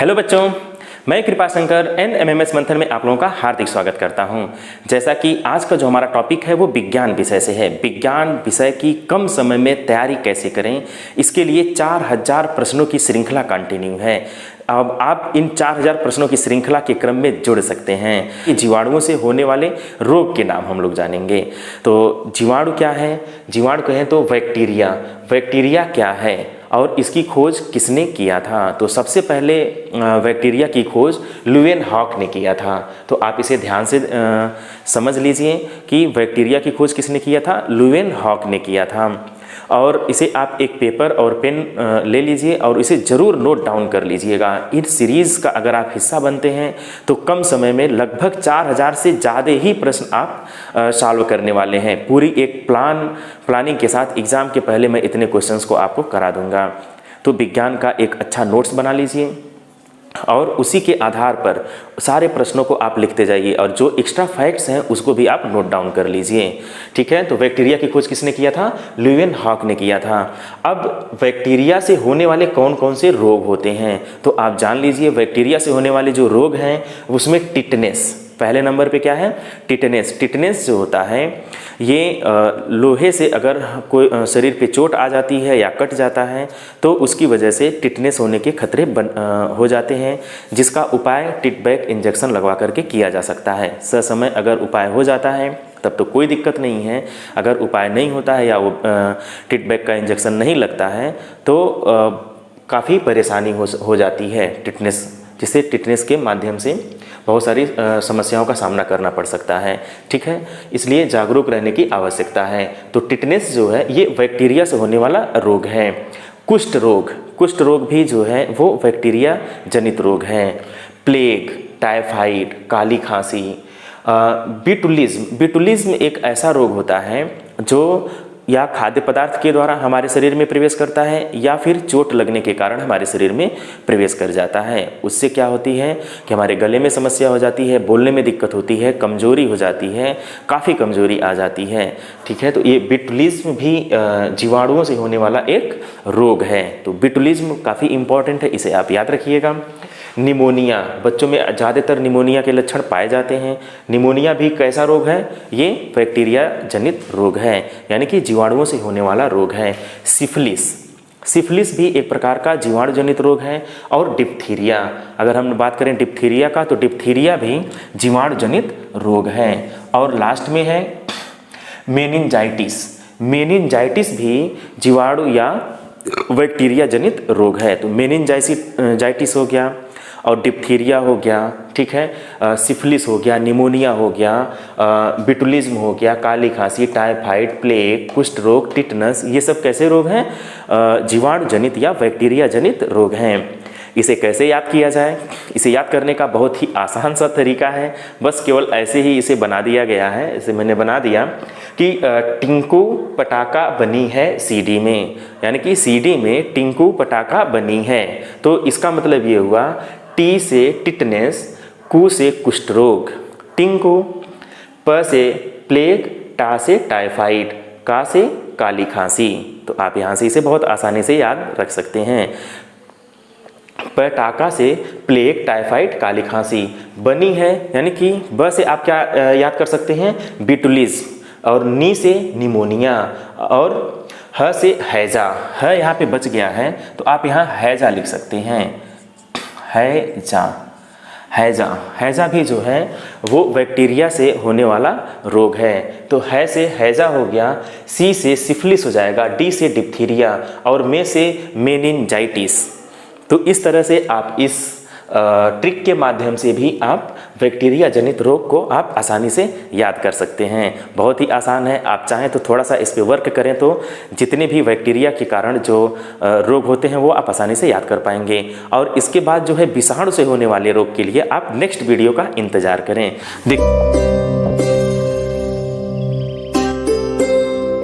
Hello बच्चों, मैं Kripashankar NMMS मंथन में आप लोगों का हार्दिक स्वागत करता हूं। जैसा कि आज का जो हमारा टॉपिक है वो विज्ञान विषय से है। विज्ञान विषय की कम समय में तैयारी कैसे करें, इसके लिए 4000 प्रश्नों की श्रृंखला कंटिन्यू है। अब आप इन 4000 प्रश्नों की श्रृंखला के क्रम में जुड़ सकते हैं। कि जीवाणुओं से होने वाले रोग के नाम हम लोग जानेंगे। तो जीवाणु क्या है? जीवाणु कहें तो बैक्टीरिया। बैक्टीरिया क्या है और इसकी खोज किसने किया था? तो सबसे पहले बैक्टीरिया की खोज ल्यूवेनहॉक ने किया था। तो आप इसे ध्यान से समझ लीजिए कि बैक्टीरिया की खोज किसने किया था? ल्यूवेनहॉक ने किया था। और इसे आप एक पेपर और पेन ले लीजिए और इसे ज़रूर नोट डाउन कर लीजिएगा। इस सीरीज़ का अगर आप हिस्सा बनते हैं तो कम समय में लगभग 4000 से ज़्यादा ही प्रश्न आप सॉल्व करने वाले हैं। पूरी एक प्लानिंग के साथ एग्ज़ाम के पहले मैं इतने क्वेश्चंस को आपको करा दूंगा। तो विज्ञान का एक अच्छा नोट्स बना लीजिए और उसी के आधार पर सारे प्रश्नों को आप लिखते जाइए और जो एक्स्ट्रा फैक्ट्स हैं उसको भी आप नोट डाउन कर लीजिए। ठीक है, तो बैक्टीरिया की खोज किसने किया था? ल्यूवेनहॉक ने किया था। अब बैक्टीरिया से होने वाले कौन कौन से रोग होते हैं तो आप जान लीजिए। बैक्टीरिया से होने वाले जो रोग हैं उसमें टिटनेस पहले नंबर पे क्या है? टिटनेस। टिटनेस जो होता है ये लोहे से अगर कोई शरीर पे चोट आ जाती है या कट जाता है तो उसकी वजह से टिटनेस होने के खतरे हो जाते हैं, जिसका उपाय टिटबैक इंजेक्शन लगवा करके किया जा सकता है। ससमय अगर उपाय हो जाता है तब तो कोई दिक्कत नहीं है। अगर उपाय नहीं होता है या वो टिटबैक का इंजेक्शन नहीं लगता है तो काफ़ी परेशानी हो जाती है टिटनेस, जिससे टिटनेस के माध्यम से बहुत सारी समस्याओं का सामना करना पड़ सकता है। ठीक है, इसलिए जागरूक रहने की आवश्यकता है। तो टिटनेस जो है ये बैक्टीरिया से होने वाला रोग है। कुष्ठ रोग भी जो है वो बैक्टीरिया जनित रोग है। प्लेग, टाइफाइड, काली खांसी, बिटुलिज्म एक ऐसा रोग होता है जो या खाद्य पदार्थ के द्वारा हमारे शरीर में प्रवेश करता है या फिर चोट लगने के कारण हमारे शरीर में प्रवेश कर जाता है। उससे क्या होती है कि हमारे गले में समस्या हो जाती है, बोलने में दिक्कत होती है, कमजोरी हो जाती है, काफ़ी कमजोरी आ जाती है। ठीक है, तो ये बिटुलिज्म भी जीवाणुओं से होने वाला एक रोग है। तो बिटुलिज्म काफ़ी इंपॉर्टेंट है, इसे आप याद रखिएगा। निमोनिया, बच्चों में ज़्यादातर निमोनिया के लक्षण पाए जाते हैं। निमोनिया भी कैसा रोग है? ये बैक्टीरिया जनित रोग है, यानी कि जीवाणुओं से होने वाला रोग है। सिफिलिस भी एक प्रकार का जीवाणु जनित रोग है। और डिप्थीरिया, अगर हम बात करें डिप्थीरिया का तो डिप्थीरिया भी जीवाणु जनित रोग है। और लास्ट में है मेनिनजाइटिस भी जीवाणु या बैक्टीरिया जनित रोग है। तो मेनिनजाइटिस हो गया और डिप्थीरिया हो गया, ठीक है, सिफिलिस हो गया, निमोनिया हो गया, बिटुलिज्म हो गया, काली खांसी, टाइफाइड, प्लेग, कुष्ठ रोग, टिटनस, ये सब कैसे रोग हैं? जीवाणु जनित या बैक्टीरिया जनित रोग हैं। इसे कैसे याद किया जाए? इसे याद करने का बहुत ही आसान सा तरीका है, बस केवल ऐसे ही इसे बना दिया गया है। इसे मैंने बना दिया कि टिंकू पटाखा बनी है सीडी में, यानी कि सीडी में टिंकू पटाखा बनी है। तो इसका मतलब ये हुआ टी से टिटनेस, कू से कुष्ठ रोग, टिंकू, प से प्लेग, टा से टाइफाइड, का से काली खांसी। तो आप यहाँ से इसे बहुत आसानी से याद रख सकते हैं। पटाखा से प्लेग, टाइफाइड, काली खांसी बनी है, यानी कि ब से आप क्या याद कर सकते हैं? बिटुलिज्म, और नी से निमोनिया, और ह से हैजा। ह यहाँ पे बच गया है तो आप यहाँ हैजा लिख सकते हैं। हैजा भी जो है वो बैक्टीरिया से होने वाला रोग है। तो है से हैजा हो गया, सी से सिफिलिस हो जाएगा, डी से डिप्थीरिया और में से मेनिनजाइटिस। तो इस तरह से आप इस ट्रिक के माध्यम से भी आप बैक्टीरिया जनित रोग को आप आसानी से याद कर सकते हैं। बहुत ही आसान है, आप चाहें तो थोड़ा सा इस पे वर्क करें तो जितने भी बैक्टीरिया के कारण जो रोग होते हैं वो आप आसानी से याद कर पाएंगे। और इसके बाद जो है विषाणु से होने वाले रोग के लिए आप नेक्स्ट वीडियो का इंतज़ार करें।